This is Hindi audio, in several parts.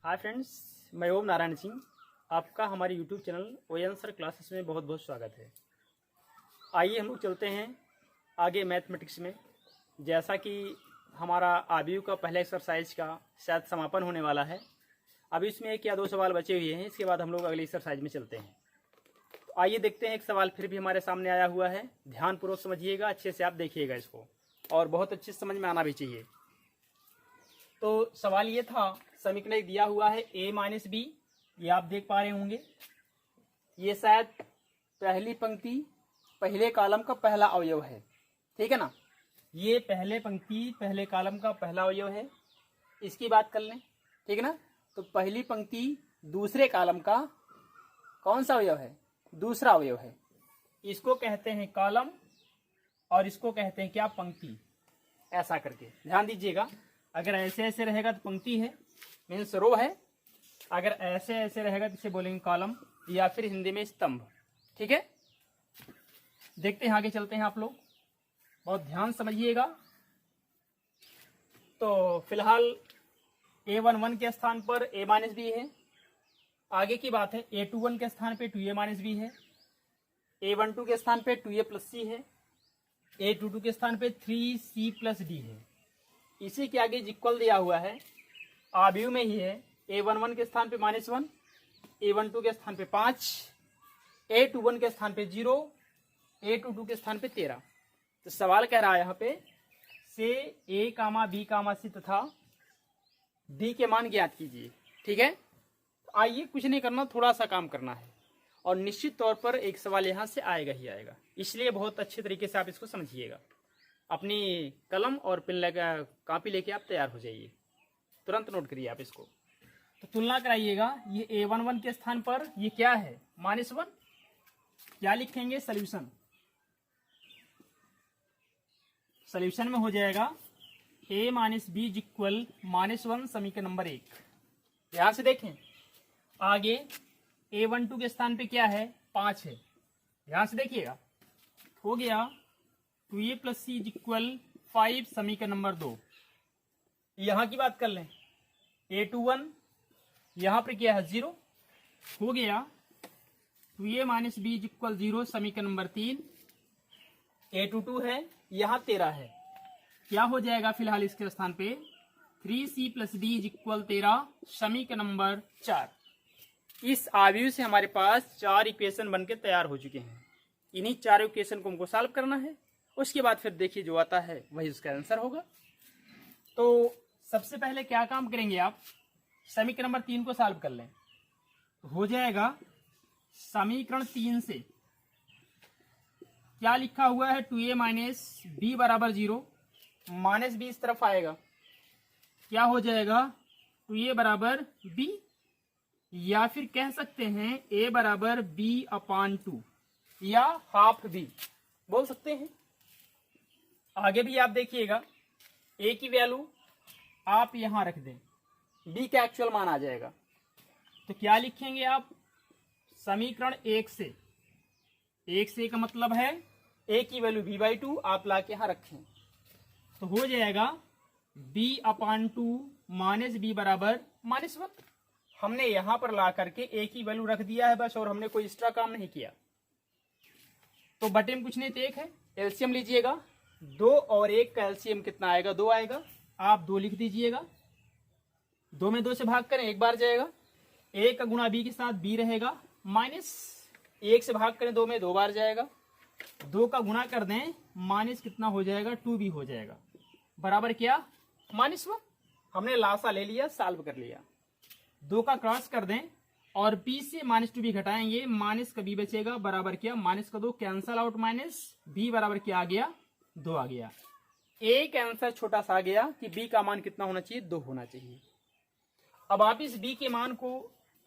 हाय फ्रेंड्स, मैं ओम नारायण सिंह। आपका हमारे YouTube channel on sir classes में बहुत बहुत स्वागत है। आइए हम लोग चलते हैं आगे मैथमेटिक्स में। जैसा कि हमारा आबियू का पहले एक्सरसाइज का शायद समापन होने वाला है, अभी इसमें एक या दो सवाल बचे हुए हैं। इसके बाद हम लोग अगले एक्सरसाइज में चलते हैं। तो आइए देखते हैं। एक सवाल फिर भी हमारे सामने आया हुआ है, ध्यानपूर्वक समझिएगा, अच्छे से आप देखिएगा इसको, और बहुत अच्छे से समझ में आना भी चाहिए। तो सवाल ये था, समीकरण दिया हुआ है a माइनस बी, ये आप देख पा रहे होंगे। ये शायद पहली पंक्ति पहले कॉलम का पहला अवयव है, ठीक है ना। ये पहले पंक्ति पहले कॉलम का पहला अवयव है। इसकी बात कर लें, ठीक है ना। तो पहली पंक्ति दूसरे कॉलम का कौन सा अवयव है? दूसरा अवयव है। इसको कहते हैं कॉलम और इसको कहते हैं क्या? पंक्ति। ऐसा करके ध्यान दीजिएगा। अगर ऐसे ऐसे रहेगा तो पंक्ति है, मीन्स रो है। अगर ऐसे ऐसे रहेगा तो इसे बोलेंगे कॉलम, या फिर हिंदी में स्तंभ, ठीक है। देखते हैं, आगे चलते हैं। आप लोग बहुत ध्यान समझिएगा। तो फिलहाल a11 के स्थान पर a माइनस बी है। आगे की बात है, a21 के स्थान पे 2a माइनस बी है। a12 के स्थान पे 2a प्लस सी है। a22 के स्थान पे 3c प्लस डी है। इसी के आगे इक्वल दिया हुआ है, आबियू में ही है। a11 के स्थान पे -1, a12 के स्थान पे 5, a21 के स्थान पे 0, a22 के स्थान पे 13। तो सवाल कह रहा है यहाँ पे से a, b, c तथा d के मान ज्ञात कीजिए, ठीक है। तो आइए, कुछ नहीं करना, थोड़ा सा काम करना है, और निश्चित तौर पर एक सवाल यहाँ से आएगा ही आएगा। इसलिए बहुत अच्छे तरीके से आप इसको समझिएगा। अपनी कलम और पेन लेकर कॉपी लेके आप तैयार हो जाइए, तुरंत नोट करिए आप इसको। तो तुलना कराइएगा। ये a11 के स्थान पर ये क्या है? -1। क्या लिखेंगे? सॉल्यूशन। सॉल्यूशन में हो जाएगा a माइनस बी इक्वल -1, समीकरण नंबर 1। यहां से देखें, आगे a12 के स्थान पे क्या है? 5 है। ध्यान से देखिएगा, हो गया 2a प्लस सी इक्वल 5, समीकरण नंबर 2। यहां की बात कर लें, a21 यहां पर क्या है? 0। हो गया 2a माइनस बी इक्वल 0, समीकरण नंबर 3। a22 है, यहां 13 है। क्या हो जाएगा फिलहाल इसके स्थान पे? 3c प्लस डी इक्वल 13, समीकरण नंबर 4। इस आव्यूह से हमारे पास 4 इक्वेशन बनके तैयार हो चुके हैं। इन्हीं 4 इक्वेशन को हमको सॉल्व करना है। उसके बाद फिर देखिए जो आता है वही उसका आंसर होगा। तो सबसे पहले क्या काम करेंगे आप? समीकरण नंबर 3 को सॉल्व कर लें। हो जाएगा समीकरण 3 से क्या लिखा हुआ है? 2a माइनस बी बराबर 0, माइनस बी इस तरफ आएगा। क्या हो जाएगा? 2a बराबर b, या फिर कह सकते हैं a बराबर b/2 या हाफ b बोल सकते हैं। आगे भी आप देखिएगा, a की वैल्यू आप यहां रख दें, b का एक्चुअल मान आ जाएगा। तो क्या लिखेंगे आप? समीकरण 1 से, 1 से का मतलब है a की वैल्यू b/2 आप ला के यहां रखें। तो हो जाएगा b/2 माइनस b बराबर -1। हमने यहां पर ला करके a की वैल्यू रख दिया है बस, और हमने कोई एक्स्ट्रा काम नहीं किया। तो बटे में कुछ नहीं तो 1 है। एलसीएम लीजिएगा, 2 और 1 का एलसीएम कितना आएगा? 2 आएगा। आप 2 लिख दीजिएगा। 2 में 2 से भाग करें, 1 बार जाएगा। 1 का गुणा b के साथ b रहेगा, माइनस 1 से भाग करें 2 में 2 बार जाएगा। 2 का गुणा कर दें, माइनस कितना हो जाएगा? 2b हो जाएगा, बराबर क्या? -1। हमने लासा ले लिया, सॉल्व कर लिया। 2 का क्रॉस कर दें और b से -2b घटाएंगे, माइनस का b बचेगा, बराबर क्या? माइनस का 2 कैंसल आउट, माइनस b बराबर क्या आ गया? 2 आ गया। एक आंसर छोटा सा आ गया कि b का मान कितना होना चाहिए? 2 होना चाहिए। अब आप इस b के मान को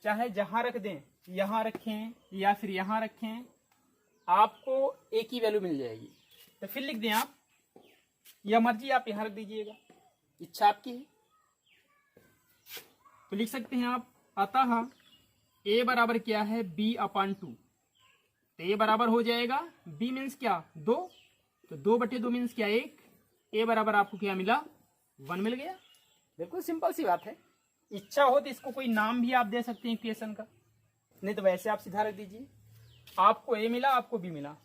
चाहे जहां रख दें, यहां रखें या फिर यहां रखें, आपको a की वैल्यू मिल जाएगी। तो फिर लिख दें आप, या मर्जी आप यहां रख दीजिएगा, इच्छा आपकी है। तो लिख सकते हैं आप, अतः a बराबर क्या है? b/2। तो a बराबर हो जाएगा, b मीन्स क्या? 2, तो 2/2 मीन्स क्या? 1। a बराबर आपको क्या मिला? 1 मिल गया। बिल्कुल सिंपल सी बात है। इच्छा हो तो इसको कोई नाम भी आप दे सकते हैं इक्वेशन का, नहीं तो वैसे आप सीधा रख दीजिए। आपको ए मिला, आपको बी मिला।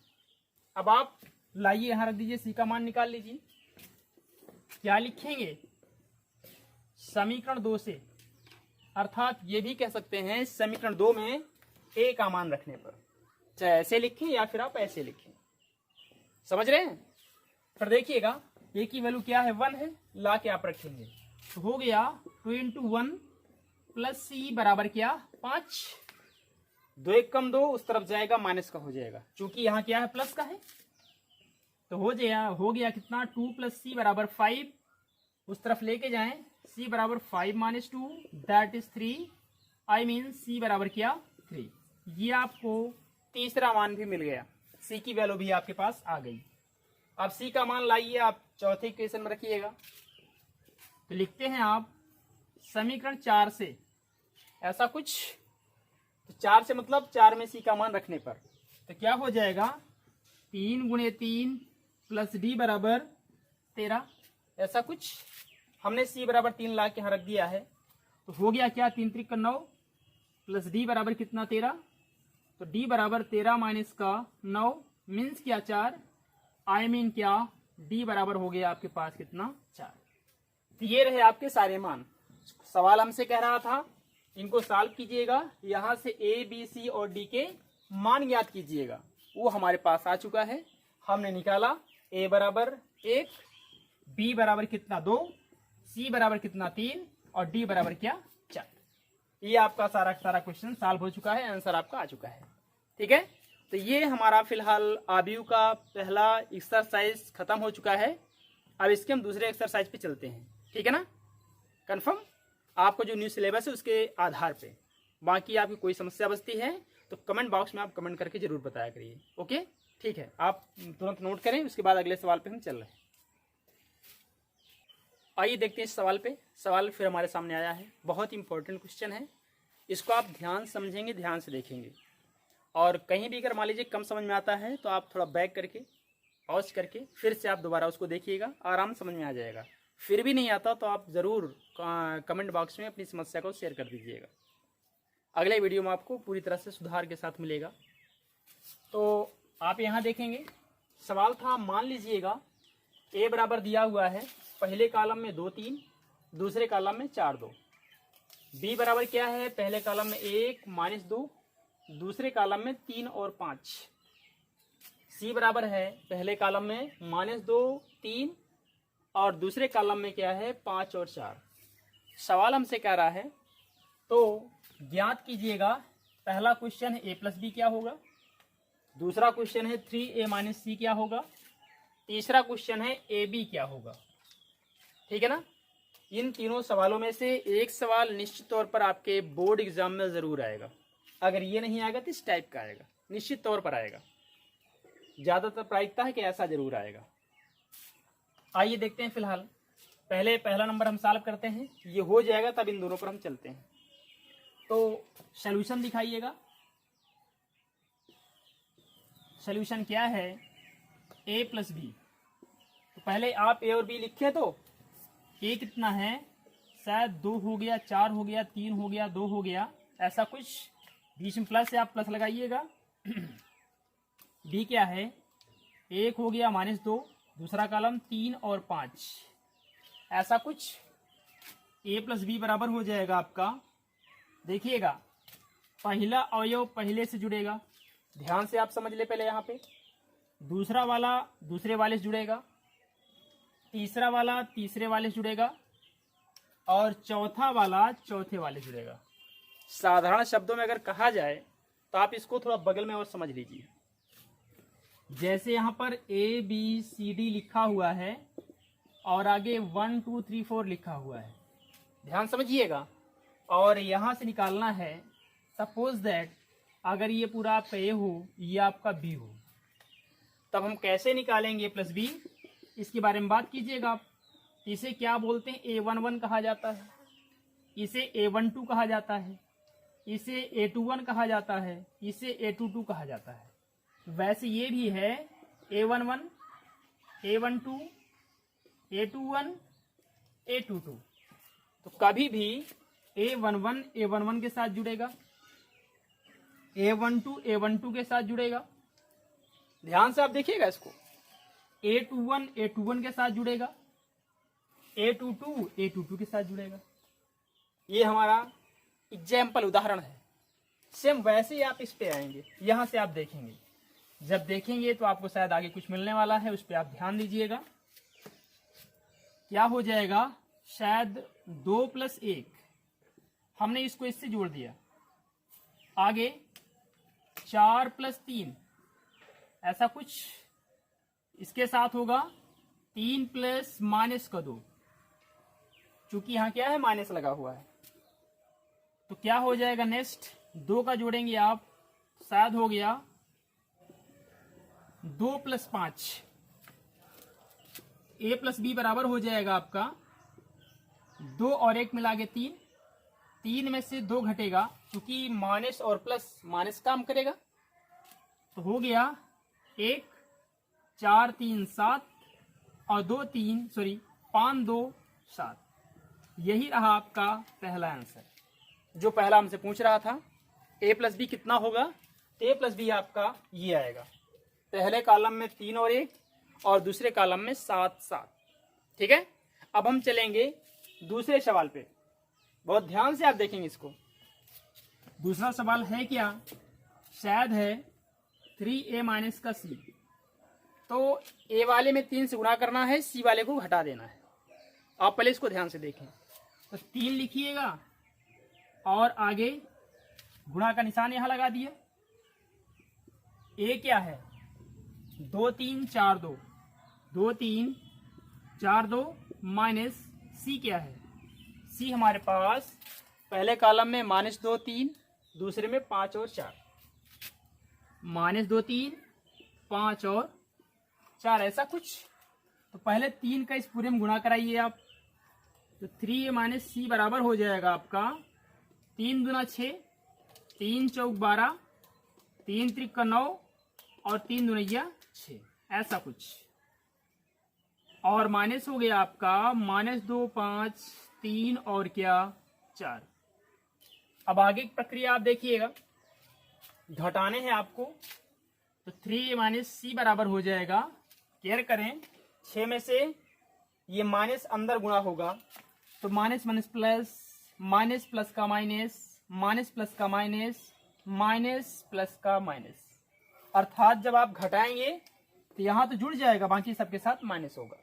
अब आप लाइए यहां रख दीजिए, सी का मान निकाल लीजिए। क्या लिखेंगे? समीकरण 2 से, अर्थात ये भी कह सकते हैं समीकरण 2 में ए का मान रखने पर, चाहे ऐसे लिखें या फिर आप ऐसे लिखें। समझ रहे हैं? फिर देखिएगा ए की वैल्यू क्या है, 1 है, ला के आप रखेंगे तो हो गया 2 × 1 प्लस सी बराबर क्या, 5। 2 1 कम 2, उस तरफ जाएगा माइनस का हो जाएगा, क्योंकि यहाँ क्या है प्लस का है, तो हो गया कितना, 2 + c बराबर 5। उस तरफ लेके जाएं, c बराबर 5 - 2 that is 3, I mean c बराबर क्या, 3। ये आपको तीसरा मान भी मिल गया, c की वैल्यू भी आपके पास आ गई। अब c का मान लाइए, आप चौथे इक्वेशन में रखिएगा। तो लिखते हैं आप समीकरण 4 से ऐसा कुछ, तो 4 से मतलब 4 में c का मान रखने पर, तो क्या हो जाएगा, 3 × 3 प्लस डी बराबर 13, ऐसा कुछ। हमने c बराबर 3 ला के यहाँ रख दिया है, तो हो गया क्या, 3 × 3 = 9 प्लस डी बराबर कितना, 13। तो डी बराबर 13 माइनस का 9 मीन्स क्या, 4, आई मीन क्या, डी बराबर हो गया आपके पास कितना, 4। तो ये रहे आपके सारे मान। सवाल हमसे कह रहा था इनको सॉल्व कीजिएगा, यहाँ से ए बी सी और डी के मान ज्ञात कीजिएगा। वो हमारे पास आ चुका है, हमने निकाला ए बराबर 1, बी बराबर कितना 2, सी बराबर कितना 3 और डी बराबर क्या, 4। ये आपका सारा क्वेश्चन सॉल्व हो चुका है, आंसर आपका आ चुका है। ठीक है, तो ये हमारा फिलहाल आबियू का पहला एक्सरसाइज खत्म हो चुका है। अब इसके हम दूसरे एक्सरसाइज पे चलते हैं, ठीक है ना, कंफर्म। आपको जो न्यू सिलेबस है उसके आधार पे, बाकी आपकी कोई समस्या बचती है तो कमेंट बॉक्स में आप कमेंट करके जरूर बताया करिए। ओके, ठीक है, आप तुरंत नोट करें, उसके बाद अगले सवाल पे हम चल रहे हैं। आइए देखते हैं इस सवाल पे। सवाल फिर हमारे सामने आया है, बहुत इंपॉर्टेंट क्वेश्चन है, इसको आप ध्यान समझेंगे, ध्यान से देखेंगे। और कहीं भी अगर मान लीजिए कम समझ में आता है तो आप थोड़ा बैक करके, पॉज करके फिर से आप दोबारा उसको देखिएगा, आराम समझ में आ जाएगा। फिर भी नहीं आता तो आप ज़रूर कमेंट बॉक्स में अपनी समस्या को शेयर कर दीजिएगा। अगले वीडियो में आपको पूरी तरह से सुधार के साथ मिलेगा। तो आप यहाँ देखेंगे, सवाल था, मान लीजिएगा ए बराबर दिया हुआ है, पहले कॉलम में 2 3, दूसरे कॉलम में 4 2। बी बराबर क्या है, पहले कॉलम में 1 - 2, दूसरे कॉलम में 3 और 5। सी बराबर है, पहले कॉलम में -2 3 और दूसरे कॉलम में क्या है, 5 और 4। सवाल हमसे कह रहा है तो ज्ञात कीजिएगा। पहला क्वेश्चन है a + b क्या होगा, दूसरा क्वेश्चन है 3a - c क्या होगा, तीसरा क्वेश्चन है ab क्या होगा। ठीक है ना, इन तीनों सवालों में से एक सवाल निश्चित तौर पर आपके बोर्ड एग्जाम में जरूर आएगा। अगर ये नहीं आएगा तो इस टाइप का आएगा, निश्चित तौर पर आएगा, ज्यादातर प्रायिकता है कि ऐसा जरूर आएगा। आइए देखते हैं, फिलहाल पहले पहला नंबर हम सॉल्व करते हैं, ये हो जाएगा तब इन दोनों पर हम चलते हैं। तो सॉल्यूशन दिखाइएगा। सॉल्यूशन क्या है, a + b। तो पहले आप a और b लिखे, तो a कितना है, शायद 2 हो गया, 4 हो गया, 3 हो गया, 2 हो गया, ऐसा कुछ, बीच में प्लस है, आप प्लस लगाइएगा। b क्या है, 1 हो गया -2, दूसरा कॉलम 3 और 5, ऐसा कुछ। a + b बराबर हो जाएगा आपका, देखिएगा पहला अवयव पहले से जुड़ेगा, ध्यान से आप समझ ले पहले यहाँ पे, दूसरा वाला दूसरे वाले से जुड़ेगा, तीसरा वाला तीसरे वाले से जुड़ेगा और चौथा वाला चौथे वाले से जुड़ेगा। साधारण शब्दों में अगर कहा जाए तो आप इसको थोड़ा बगल में और समझ लीजिए। जैसे यहाँ पर ABCD लिखा हुआ है और आगे 1 2 3 4 लिखा हुआ है, ध्यान समझिएगा। और यहाँ से निकालना है, सपोज दैट अगर ये पूरा आपका A हो, ये आपका B हो, तब हम कैसे निकालेंगे A + B, इसके बारे में बात कीजिएगा आप। इसे क्या बोलते हैं, A11 कहा जाता है, इसे A12 कहा जाता है, इसे A21 कहा जाता है, इसे A22 कहा जाता है। वैसे ये भी है A11, A12, A21, A22। तो कभी भी A11 A11 के साथ जुड़ेगा, A12 A12 के साथ जुड़ेगा। ध्यान से आप देखिएगा इसको। A21 A21 के साथ जुड़ेगा, A22 A22 के साथ जुड़ेगा। ये हमारा एग्जाम्पल उदाहरण है। सेम वैसे ही आप इस पे आएंगे, यहां से आप देखेंगे। जब देखेंगे तो आपको शायद आगे कुछ मिलने वाला है, उस पर आप ध्यान दीजिएगा। क्या हो जाएगा, शायद 2 + 1, हमने इसको इससे जोड़ दिया। आगे 4 + 3, ऐसा कुछ इसके साथ होगा। 3 प्लस -2, चूंकि यहां क्या है, माइनस लगा हुआ है, तो क्या हो जाएगा नेक्स्ट, 2 का जोड़ेंगे आप, शायद हो गया 2 + 5। A + B बराबर हो जाएगा आपका 2 और 1 मिला के 3। 3 में से 2 घटेगा, क्योंकि माइनस और प्लस माइनस काम करेगा, तो हो गया 1 4 3 7 और 2 3 सॉरी 5 2 7। यही रहा आपका पहला आंसर, जो पहला हमसे पूछ रहा था। A + B कितना होगा, A + B आपका ये आएगा, पहले कॉलम में 3 और 1 और दूसरे कॉलम में 7 7। ठीक है, अब हम चलेंगे दूसरे सवाल पे। बहुत ध्यान से आप देखेंगे इसको। दूसरा सवाल है क्या, शायद है 3A - का C। तो A वाले में 3 से गुणा करना है, C वाले को घटा देना है। आप पहले इसको ध्यान से देखें। तो 3 लिखिएगा और आगे गुणा का निशान यहां लगा दिया। A क्या है, 2 3 4 2, 2 3 4 2 माइनस C क्या है, C हमारे पास पहले कॉलम में -2 3, दूसरे में 5 और 4, -2 3 5 और 4, ऐसा कुछ। तो पहले 3 का इस पूरे में गुणा कराइए आप, तो 3A - C बराबर हो जाएगा आपका 3 दूना 6, 3 चौक 12, 3 त्रिक 9 और 3 दूनिया 6, ऐसा कुछ। और माइनस हो गया आपका -2 5 3 और क्या 4। अब आगे की प्रक्रिया आप देखिएगा, घटाने हैं आपको। तो 3A - C बराबर हो जाएगा, केयर करें, 6 में से ये माइनस अंदर गुणा होगा, तो minus minus plus, minus plus का माइनस, माइनस प्लस का माइनस, माइनस प्लस का माइनस। अर्थात जब आप घटाएंगे तो यहां तो जुड़ जाएगा, बाकी सबके साथ माइनस होगा।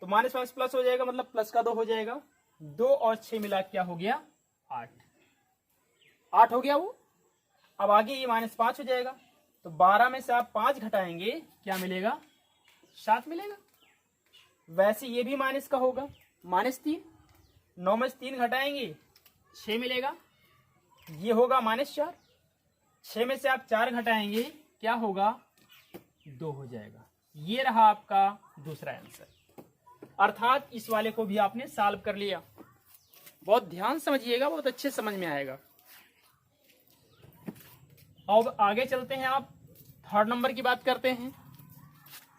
तो माइनस माइनस प्लस हो जाएगा, मतलब प्लस का 2 हो जाएगा। 2 और 6 मिला क्या हो गया 8, 8 हो गया वो। अब आगे ये -5 हो जाएगा, तो 12 में से आप 5 घटाएंगे, क्या मिलेगा 7 मिलेगा। वैसे ये भी माइनस का होगा, -3, 9 में से 3 घटाएंगे 6 मिलेगा, ये होगा -4। 6 में से आप 4 घटाएंगे, क्या होगा 2 हो जाएगा। ये रहा आपका दूसरा आंसर। अर्थात इस वाले को भी आपने सॉल्व कर लिया। बहुत ध्यान समझिएगा, बहुत अच्छे समझ में आएगा। अब आगे चलते हैं, आप थर्ड नंबर की बात करते हैं।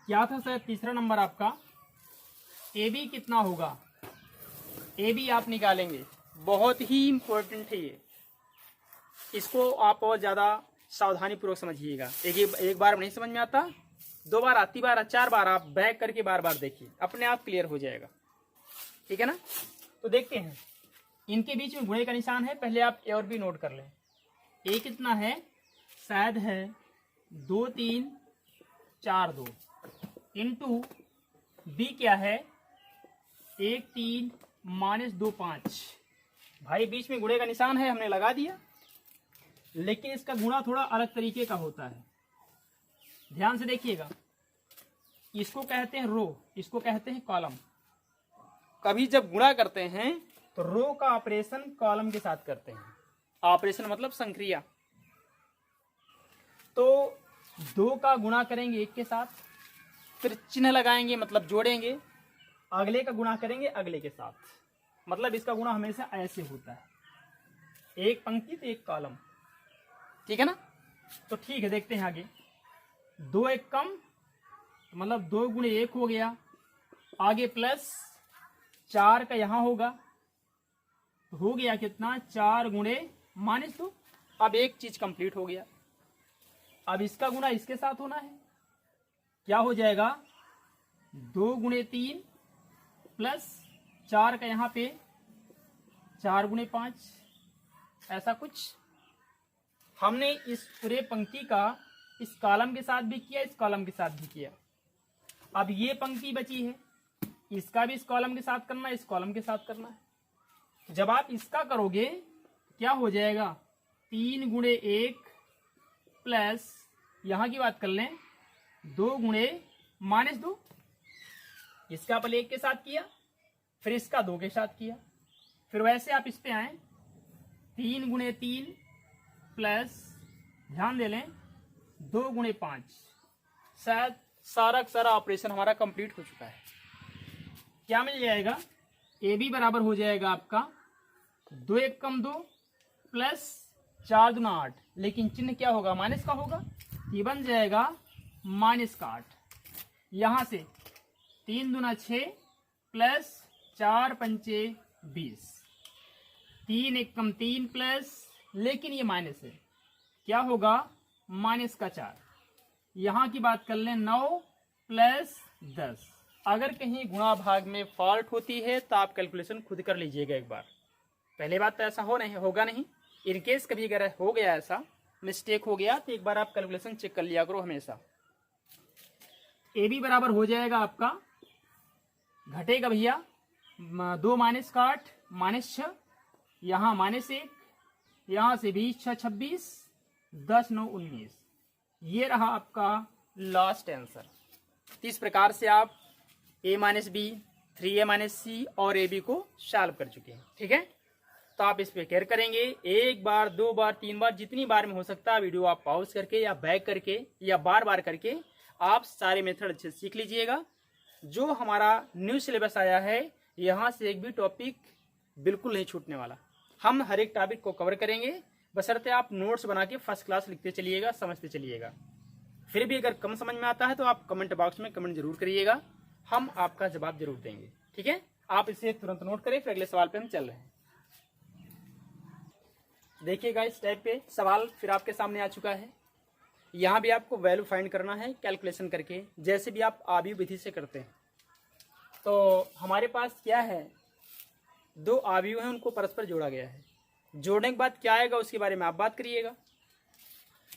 क्या था सर तीसरा नंबर आपका, AB कितना होगा। AB आप निकालेंगे, बहुत ही इंपॉर्टेंट है ये, इसको आप और ज्यादा सावधानी पूर्वक समझिएगा। एक बार नहीं समझ में आता, 2 बार, 3 बार, 4 बार आप बैक करके बार बार देखिए, अपने आप क्लियर हो जाएगा। ठीक है ना। तो देखते हैं, इनके बीच में गुणे का निशान है, पहले आप A और B नोट कर लें। A कितना है, शायद है 2 3 4 2, इंटू B क्या है 1 3 -2 5। भाई बीच में गुणे का निशान है, हमने लगा दिया, लेकिन इसका गुणा थोड़ा अलग तरीके का होता है। ध्यान से देखिएगा, इसको कहते हैं रो, इसको कहते हैं कॉलम। कभी जब गुणा करते हैं तो रो का ऑपरेशन कॉलम के साथ करते हैं। ऑपरेशन मतलब संक्रिया। तो 2 का गुणा करेंगे 1 के साथ, फिर चिन्ह लगाएंगे मतलब जोड़ेंगे, अगले का गुणा करेंगे अगले के साथ, मतलब इसका गुणा हमेशा ऐसे होता है, एक पंक्ति तो एक कॉलम। ठीक है ना। तो ठीक है, देखते हैं आगे। 2 1 कम, मतलब 2 गुणे 1 हो गया, आगे प्लस 4 का यहां होगा, हो गया कितना, 4 गुणे -2। अब एक चीज कंप्लीट हो गया। अब इसका गुणा इसके साथ होना है। क्या हो जाएगा, 2 गुणे 3 प्लस 4 का यहाँ पे 4 गुणे 5, ऐसा कुछ। हमने इस पूरे पंक्ति का इस कॉलम के साथ भी किया, इस कॉलम के साथ भी किया। अब ये पंक्ति बची है, इसका भी इस कॉलम के साथ करना है, इस कॉलम के साथ करना है। जब आप इसका करोगे क्या हो जाएगा, 3 गुणे 1 प्लस यहां की बात कर लें 2 गुणे -2। इसका पहले 1 के साथ किया, फिर इसका 2 के साथ किया, फिर वैसे आप इस पे आए 3 गुणे 3 प्लस ध्यान दे लें 2 गुणे 5। शायद सारा का सारा ऑपरेशन हमारा कंप्लीट हो चुका है। क्या मिल जाएगा, ए बी बराबर हो जाएगा आपका 2 1 कम 2 प्लस 4 दूना 8, लेकिन चिन्ह क्या होगा, माइनस का होगा। ये बन जाएगा -8। यहां से 3 दूना 6 प्लस 4 पंचे 20, 3 1 कम 3 प्लस, लेकिन ये माइनस है, क्या होगा -4। यहां की बात कर लें 9 प्लस 10। अगर कहीं गुणा भाग में फॉल्ट होती है तो आप कैलकुलेशन खुद कर लीजिएगा एक बार। पहले बात तो ऐसा होगा नहीं। इन केस कभी अगर हो गया ऐसा मिस्टेक हो गया तो एक बार आप कैलकुलेशन चेक कर लिया करो हमेशा। ए बी बराबर हो जाएगा आपका, घटेगा भैया 2 माइनस का 8 -6, यहाँ -1, यहाँ से 20 6 26, 10 9 19। ये रहा आपका लास्ट आंसर। इस प्रकार से आप a - b, 3a - c और ab को सॉल्व कर चुके हैं। ठीक है, तो आप इस पे केयर करेंगे। 1 बार 2 बार 3 बार जितनी बार में हो सकता है वीडियो आप पॉज करके या बैक करके या बार बार करके आप सारे मेथड अच्छे से सीख लीजिएगा। जो हमारा न्यू सिलेबस आया है यहाँ से एक भी टॉपिक बिल्कुल नहीं छूटने वाला। हम हर एक टॉपिक को कवर करेंगे, बशर्ते आप नोट्स बना के फर्स्ट क्लास लिखते चलिएगा, समझते चलिएगा। फिर भी अगर कम समझ में आता है तो आप कमेंट बॉक्स में कमेंट जरूर करिएगा, हम आपका जवाब जरूर देंगे। ठीक है, आप इसे तुरंत नोट करें, फिर अगले सवाल पे हम चल रहे हैं। देखिएगा इस टाइप पे सवाल फिर आपके सामने आ चुका है। यहाँ भी आपको वैल्यू फाइंड करना है कैलकुलेशन करके, जैसे भी आप आव्यूह विधि से करते हैं। तो हमारे पास क्या है, 2 आव्यूह हैं, उनको परस्पर जोड़ा गया है। जोड़ने के बाद क्या आएगा उसके बारे में आप बात करिएगा।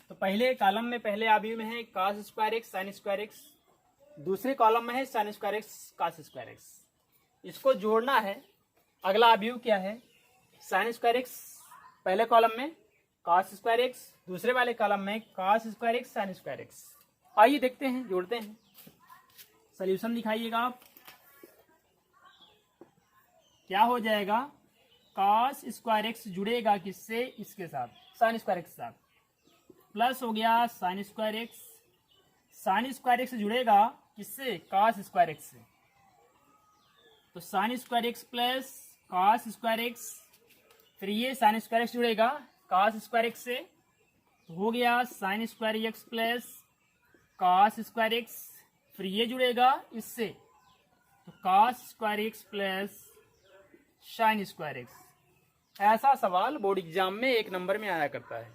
तो पहले कॉलम में पहले आव्यूह में है cos square x sin square x, दूसरे कॉलम में है sin square x cos square x. इसको जोड़ना है। अगला आव्यूह क्या है, sin स्क्वायर एक्स पहले कॉलम में, cos स्क्वायर एक्स दूसरे वाले कॉलम में, cos square x sin square x. आइए देखते हैं, जोड़ते हैं। सॉल्यूशन दिखाइएगा आप। क्या हो जाएगा, cos स्क्वायर एक्स जुड़ेगा किससे, इसके साथ sin स्क्वायर एक्स के साथ, प्लस हो गया sin square x, sin square x जुड़ेगा किससे, cos स्क्वायर एक्स से, तो sin square x plus cos square x, फिर ये sin स्क्वायर एक्स जुड़ेगा cos स्क्वायर एक्स से, तो हो गया sin square x plus cos square x, फिर ये जुड़ेगा इससे, तो cos square x plus sin square x. ऐसा सवाल बोर्ड एग्जाम में 1 नंबर में आया करता है।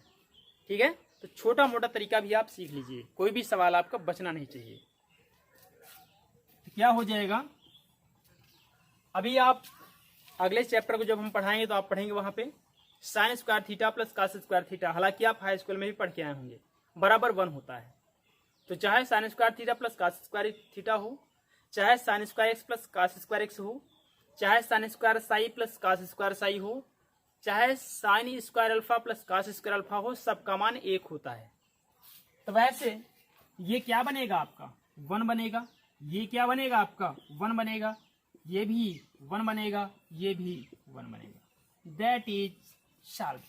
ठीक है, तो छोटा मोटा तरीका भी आप सीख लीजिए, कोई भी सवाल आपका बचना नहीं चाहिए। तो क्या हो जाएगा, अभी आप अगले चैप्टर को जब हम पढ़ाएंगे तो आप पढ़ेंगे वहां पे sine square theta plus cos square theta. हालांकि आप हाई स्कूल में भी पढ़ के आए होंगे, बराबर 1 होता है। तो चाहे sine square theta plus cos square theta हो, चाहे sine square x plus cos square x हो, चाहे sine square Sai plus cos square Sai हो, चाहे sine square alpha plus cos square alpha हो, सबका मान 1 होता है। तो वैसे ये क्या बनेगा आपका, 1 बनेगा। ये क्या बनेगा आपका, 1 बनेगा। ये भी 1 बनेगा, ये भी 1 बनेगा। That is solve.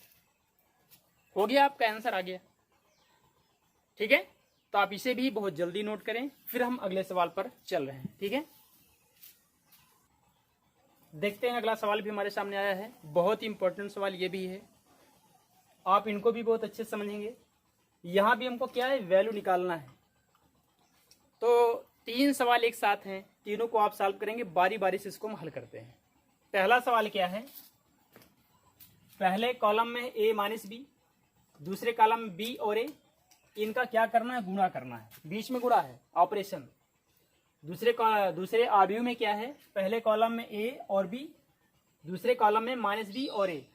हो गया, आपका आंसर आ गया। ठीक है, तो आप इसे भी बहुत जल्दी नोट करें, फिर हम अगले सवाल पर चल रहे हैं। ठीक है, देखते हैं अगला सवाल भी हमारे सामने आया है। बहुत ही इंपॉर्टेंट सवाल ये भी है, आप इनको भी बहुत अच्छे से समझेंगे। यहां भी हमको क्या है, वैल्यू निकालना है। तो 3 सवाल एक साथ हैं, तीनों को आप सॉल्व करेंगे, बारी बारी से इसको हम हल करते हैं। पहला सवाल क्या है, पहले कॉलम में ए माइनस बी, दूसरे कॉलम में बी और ए, इनका क्या करना है, गुणा करना है, बीच में गुणा है ऑपरेशन। दूसरे आव्यूह में क्या है, पहले कॉलम में ए और बी, दूसरे कॉलम में माइनस बी और ए।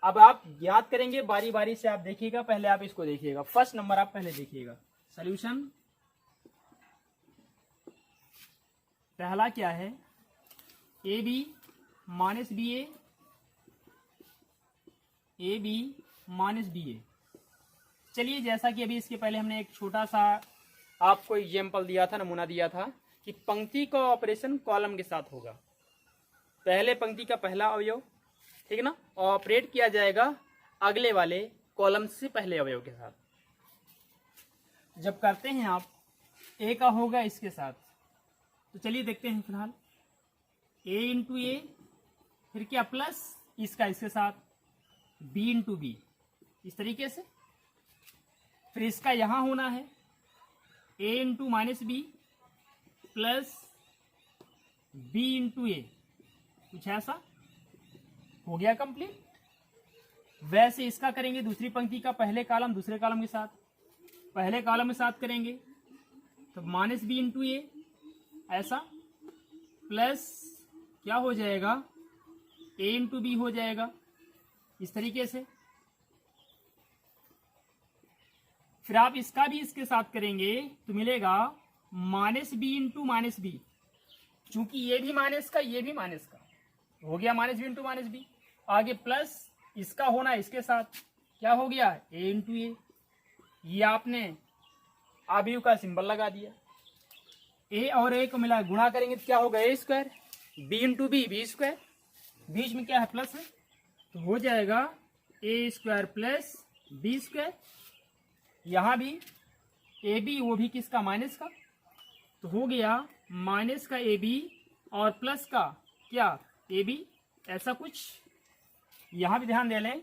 अब आप याद करेंगे बारी बारी से, आप देखिएगा, पहले आप इसको देखिएगा, फर्स्ट नंबर आप पहले देखिएगा। सॉल्यूशन पहला क्या है, A B minus B A B minus B A. चलिए, जैसा कि अभी इसके पहले हमने एक छोटा सा आपको एग्जाम्पल दिया था, नमूना दिया था कि पंक्ति का ऑपरेशन कॉलम के साथ होगा। पहले पंक्ति का पहला अवयव, ठीक है ना, ऑपरेट किया जाएगा अगले वाले कॉलम से पहले अवयव के साथ। जब करते हैं आप, ए का होगा इसके साथ, तो चलिए देखते हैं। फिलहाल ए इंटू ए, फिर क्या प्लस इसका इसके साथ बी इंटू बी, इस तरीके से। फिर इसका यहां होना है A into minus B plus B into A, कुछ ऐसा हो गया कंप्लीट। वैसे इसका करेंगे दूसरी पंक्ति का पहले कॉलम दूसरे कॉलम के साथ, पहले कॉलम के साथ करेंगे तो माइनस बी इंटू ए ऐसा, प्लस क्या हो जाएगा, ए इंटू बी हो जाएगा इस तरीके से। फिर आप इसका भी इसके साथ करेंगे तो मिलेगा minus b into minus b, चूंकि ये भी माइनस का ये भी माइनस का हो गया, minus b into minus b. आगे प्लस इसका होना इसके साथ, क्या हो गया, ए इंटू ए। ये आपने आव्यूह का सिंबल लगा दिया। ए और ए को मिला गुणा करेंगे तो क्या होगा, A square, B into B B square, बीच में क्या है प्लस है, तो हो जाएगा A square plus B square. यहां भी ए बी, वो भी किसका, माइनस का, तो हो गया माइनस का ए बी और प्लस का क्या, ए बी, ऐसा कुछ। यहां भी ध्यान दे लें,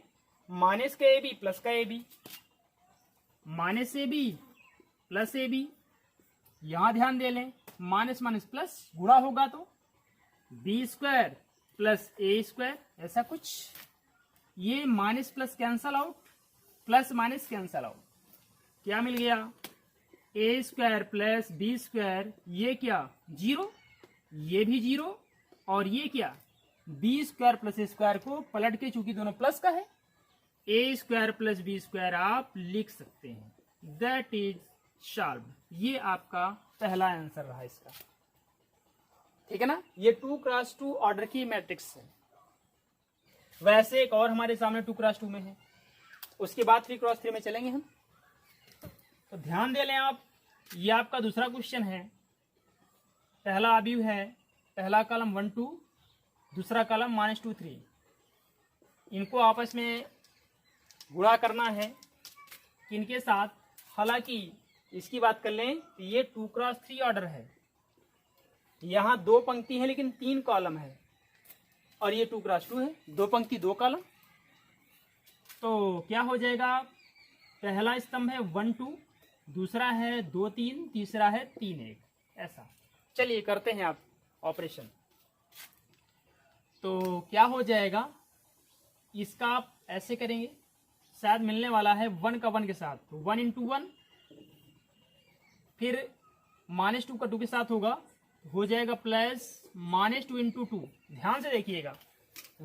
माइनस का ए बी प्लस का a B, minus a b plus a b. यहां ध्यान दे लें, माइनस माइनस प्लस गुणा होगा तो बी स्क्वायर प्लस ए स्क्वायर, ऐसा कुछ। ये minus plus cancel out, plus minus cancel out, क्या मिल गया, ए स्क्वायर प्लस बी स्क्वायर, ये क्या जीरो, ये भी जीरो, और ये क्या, बी स्क्वायर प्लस ए स्क्वायर को पलट के, चूंकि दोनों प्लस का है, ए स्क्वायर प्लस बी स्क्वायर आप लिख सकते हैं। That is solve. ये आपका पहला आंसर रहा इसका, ठीक है ना। ये 2x2 ऑर्डर की मैट्रिक्स है। वैसे एक और हमारे सामने 2x2 में है, उसके बाद 3x3 में चलेंगे हम। तो ध्यान दे लें आप, ये आपका दूसरा क्वेश्चन है। पहला आव्यूह है, पहला कॉलम 1 2, दूसरा कॉलम -2 3, इनको आपस में गुणा करना है किनके साथ। हालांकि इसकी बात कर लें तो ये 2x3 ऑर्डर है, यहाँ 2 पंक्ति है लेकिन 3 कॉलम है, और ये 2x2 है, 2 पंक्ति 2 कॉलम। तो क्या हो जाएगा, पहला स्तंभ है 1 2, दूसरा है 2 3, तीसरा है 3 1, ऐसा। चलिए करते हैं आप ऑपरेशन। तो क्या हो जाएगा, इसका आप ऐसे करेंगे, शायद मिलने वाला है 1 का 1 के साथ, तो 1 इंटू 1, फिर -2 का 2 के साथ होगा, हो जाएगा प्लस -2 इंटू 2। ध्यान से देखिएगा,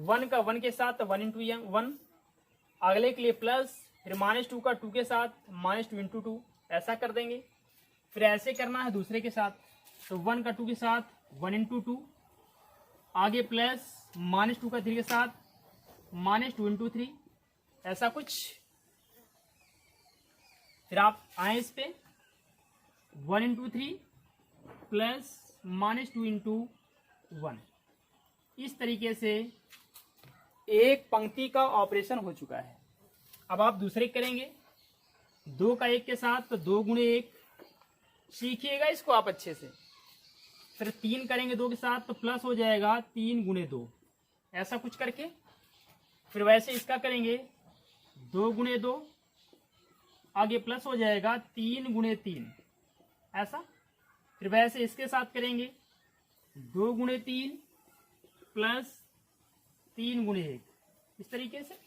1 का 1 के साथ तो 1 इंटू 1, अगले के लिए प्लस, फिर -2 का 2 के साथ -2 इंटू 2, ऐसा कर देंगे। फिर ऐसे करना है दूसरे के साथ, तो 1 का 2 के साथ 1 इंटू 2, आगे प्लस -2 का 3 के साथ -2 इंटू 3, ऐसा कुछ। फिर आप आए इस पे 1 इंटू 3 प्लस -2 इंटू 1, इस तरीके से एक पंक्ति का ऑपरेशन हो चुका है। अब आप दूसरे करेंगे 2 का 1 के साथ, तो 2 गुणे 1, सीखिएगा इसको आप अच्छे से। फिर 3 करेंगे 2 के साथ, तो प्लस हो जाएगा 3 गुणे 2, ऐसा कुछ करके। फिर वैसे इसका करेंगे 2 गुणे 2, आगे प्लस हो जाएगा 3 गुणे 3, ऐसा। फिर वैसे इसके साथ करेंगे 2 गुणे 3 प्लस 3 गुणे 1, इस तरीके से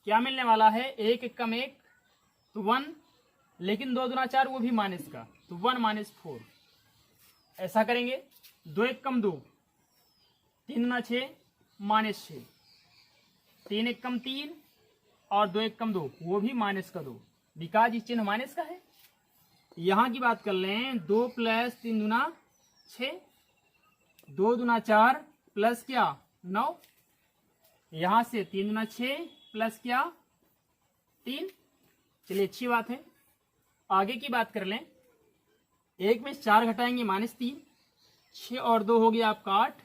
क्या मिलने वाला है, 1 एकम 1 तो 1, लेकिन 2 दूना 4 वो भी माइनस का, तो 1 माइनस 4। ऐसा करेंगे 2 एकम 2, 3 दूना 6 माइनस 6, 3 एकम 3 और 2 एकम 2 वो भी माइनस का 2, बिकॉज ये चिन्ह माइनस का है। यहाँ की बात कर लें 2 प्लस 3 दूना 6, 2 दूना 4 प्लस क्या 9, यहाँ से 3 दूना 6 प्लस क्या 3। चलिए अच्छी बात है। आगे की बात कर लें, 1 में 4 घटाएंगे -3, 6 और 2 हो गया आपका 8,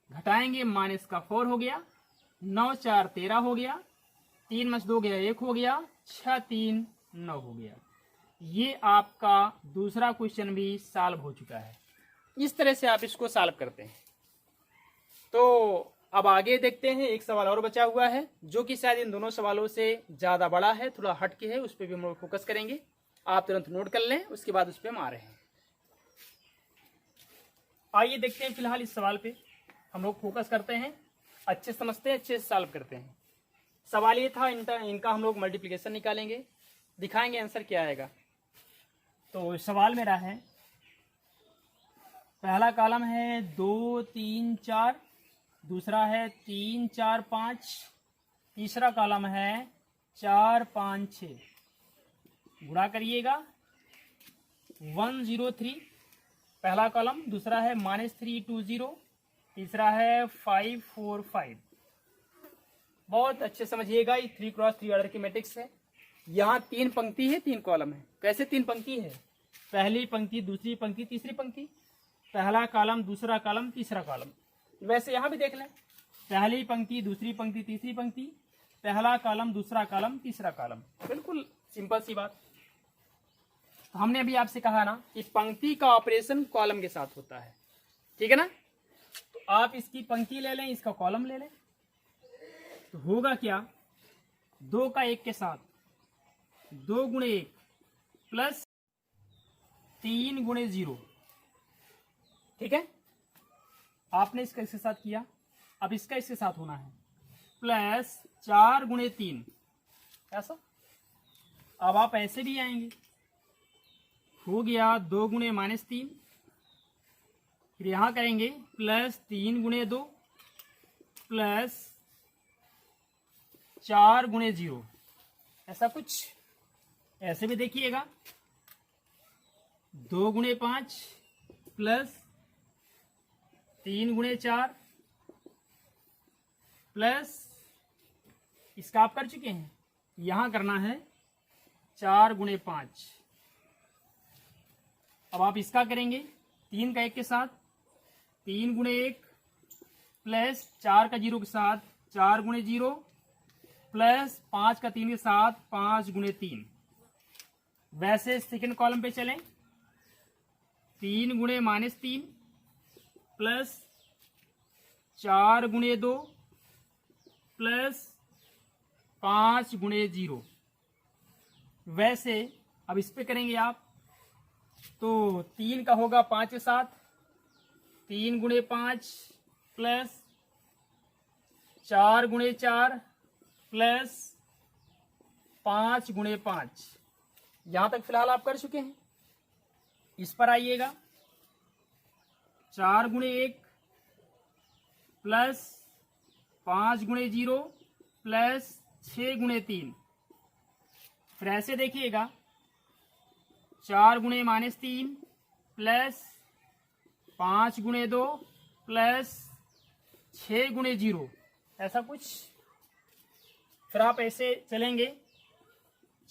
घटाएंगे माइनस का 4 हो गया, 9 4 13 हो गया, 3 में 2 गया 1 हो गया, 6 3 9 हो गया। ये आपका दूसरा क्वेश्चन भी सॉल्व हो चुका है। इस तरह से आप इसको सॉल्व करते हैं। तो अब आगे देखते हैं, एक सवाल और बचा हुआ है जो कि शायद इन दोनों सवालों से ज़्यादा बड़ा है, थोड़ा हट के है, उस पर भी हम लोग फोकस करेंगे। आप तुरंत नोट कर लें, उसके बाद उस पर हम आ रहे हैं। आइए देखते हैं, फिलहाल इस सवाल पे हम लोग फोकस करते हैं, अच्छे समझते हैं, अच्छे से सॉल्व करते हैं। सवाल ये था, इनका हम लोग मल्टीप्लिकेशन निकालेंगे, दिखाएंगे आंसर क्या आएगा। तो सवाल मेरा है, पहला कॉलम है 2 3 4, दूसरा है 3 4 5, तीसरा कॉलम है 4 5 6। गुणा करिएगा 103 पहला कॉलम, दूसरा है -320, तीसरा है 545। बहुत अच्छे समझिएगा, ये 3x3 ऑर्डर की मैट्रिक्स है। यहाँ 3 पंक्ति है 3 कॉलम है। कैसे 3 पंक्ति है, पहली पंक्ति दूसरी पंक्ति तीसरी पंक्ति, पहला कॉलम दूसरा कॉलम तीसरा कॉलम। वैसे यहाँ भी देख लें, पहली पंक्ति दूसरी पंक्ति तीसरी पंक्ति, पहला कॉलम दूसरा कॉलम तीसरा कॉलम, बिल्कुल सिंपल सी बात। तो हमने अभी आपसे कहा ना कि पंक्ति का ऑपरेशन कॉलम के साथ होता है, ठीक है ना। तो आप इसकी पंक्ति ले लें, इसका कॉलम ले लें, तो होगा क्या, 2 का 1 के साथ 2 गुणे 1 प्लस 3 गुणे 0, ठीक है। आपने इसका इसके साथ किया, अब इसका इसके साथ होना है, प्लस 4 गुणे 3, ऐसा। अब आप ऐसे भी आएंगे, हो गया 2 गुणे -3, फिर यहां करेंगे प्लस 3 गुणे 2 प्लस 4 गुणे 0, ऐसा कुछ। ऐसे भी देखिएगा 2 गुणे 5 प्लस 3 गुणे 4 प्लस, इसका आप कर चुके हैं, यहां करना है 4 गुणे 5। अब आप इसका करेंगे 3 का 1 के साथ 3 गुणे 1 प्लस 4 का 0 के साथ 4 गुणे 0 प्लस 5 का 3 के साथ 5 गुणे 3। वैसे सेकंड कॉलम पे चलें, 3 गुणे -3 प्लस 4 गुणे 2 प्लस 5 गुणे 0। वैसे अब इस पे करेंगे आप, तो 3 का होगा 5 के साथ 3 गुणे 5 प्लस 4 गुणे 4 प्लस 5 गुणे 5। यहां तक फिलहाल आप कर चुके हैं। इस पर आइएगा, 4 गुणे 1 प्लस 5 गुणे 0 प्लस 6 गुणे 3। फिर ऐसे देखिएगा, 4 गुणे -3 प्लस 5 गुणे 2 प्लस 6 गुणे 0, ऐसा कुछ। फिर आप ऐसे चलेंगे,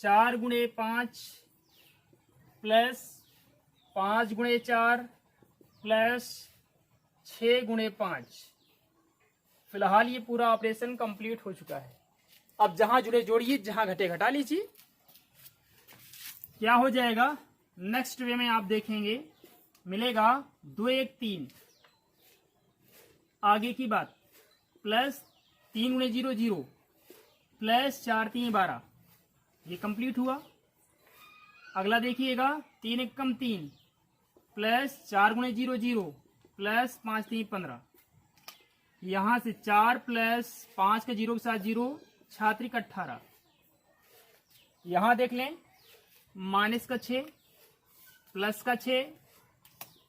4 गुणे 5 प्लस 5 गुणे 4 प्लस 6 गुणे 5। फिलहाल ये पूरा ऑपरेशन कंप्लीट हो चुका है। अब जहां जुड़े जोड़िए, जहां घटे घटा लीजिए। क्या हो जाएगा, नेक्स्ट वे में आप देखेंगे मिलेगा 2 1 3, आगे की बात प्लस 3 गुणे 0 0 प्लस 4 3 12, ये कंप्लीट हुआ। अगला देखिएगा 3 एकम 3 प्लस 4 गुणे 0 0 प्लस 5 3 15। यहां से 4 प्लस 5 का 0 के साथ 0, छात्री का 18। यहां देख लें, माइनस का 6, प्लस का 6,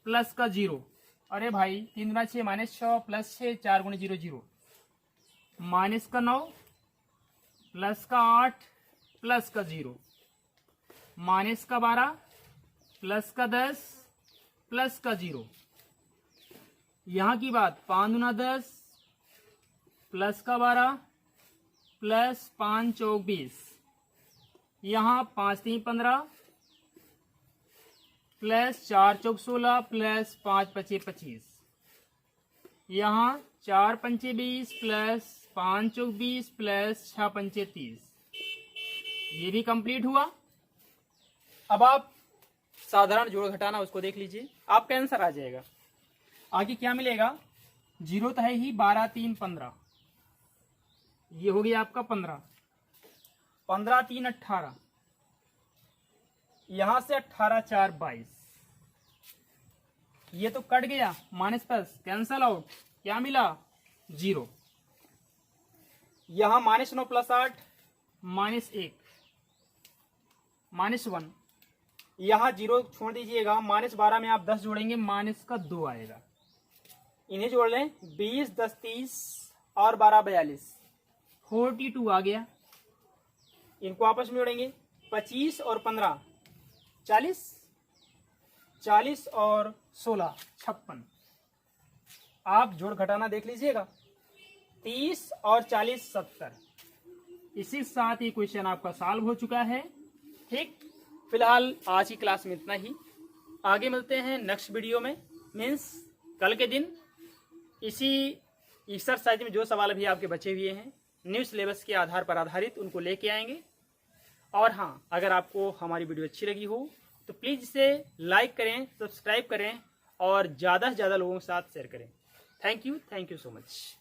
प्लस का 0। अरे भाई 3 गुना 6 -6 प्लस 6, 4 गुना 0 0। माइनस का 9, प्लस का 8, प्लस का 0। माइनस का 12, प्लस का 10, प्लस का 0। यहां की बात 5 गुना 10, प्लस का 12, प्लस 5 चौक 20। यहां 5 3 15, प्लस 4 चौक 16, प्लस 5 पचे 25। यहाँ 4 पंचे 20, प्लस 5 चौक 20, प्लस 6 पंचे 30। ये भी कंप्लीट हुआ। अब आप साधारण जोड़ घटाना उसको देख लीजिए, आपका आंसर आ जाएगा। आगे क्या मिलेगा, 0 तो है ही, 12 3 15, ये हो गया आपका 15, 15 3 18, यहां से 18 4 22। ये तो कट गया, माइनस प्लस कैंसल आउट, क्या मिला 0। यहां -9 प्लस 8, -1, -1। यहां 0 छोड़ दीजिएगा, -12 में आप 10 जोड़ेंगे, माइनस का 2 आएगा। इन्हें जोड़ लें, 20 10 30 और 12 42, 42 आ गया। इनको आपस में जोड़ेंगे, 25 और 15 40, 40 और 16 56। आप जोड़ घटाना देख लीजिएगा, 30 और 40 70। इसी के साथ ये क्वेश्चन आपका सॉल्व हो चुका है। ठीक, फिलहाल आज की क्लास में इतना ही। आगे मिलते हैं नेक्स्ट वीडियो में, मीन्स कल के दिन इसी एक्सरसाइज में जो सवाल अभी आपके बचे हुए हैं न्यू सिलेबस के आधार पर आधारित, उनको लेके आएंगे। और हाँ, अगर आपको हमारी वीडियो अच्छी लगी हो तो प्लीज़ इसे लाइक करें, सब्सक्राइब करें और ज़्यादा से ज़्यादा लोगों के साथ शेयर करें। Thank you so much.